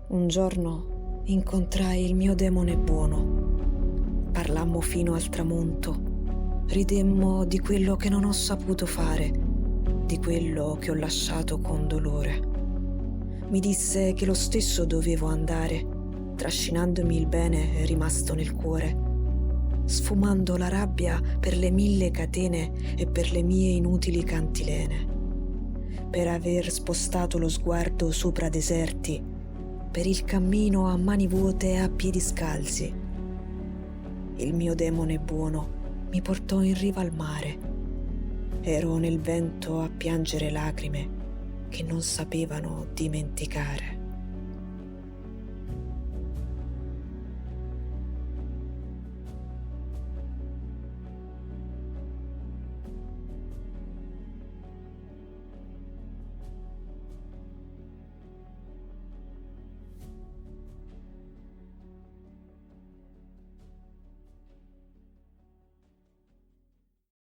Un giorno incontrai il mio demone buono. Parlammo fino al tramonto. Ridemmo di quello che non ho saputo fare, di quello che ho lasciato con dolore. Mi disse che lo stesso dovevo andare, trascinandomi il bene rimasto nel cuore, sfumando la rabbia per le 1000 catene e per le mie inutili cantilene, per aver spostato lo sguardo sopra deserti, per il cammino a mani vuote e a piedi scalzi. Il mio demone buono mi portò in riva al mare. Ero nel vento a piangere lacrime che non sapevano dimenticare.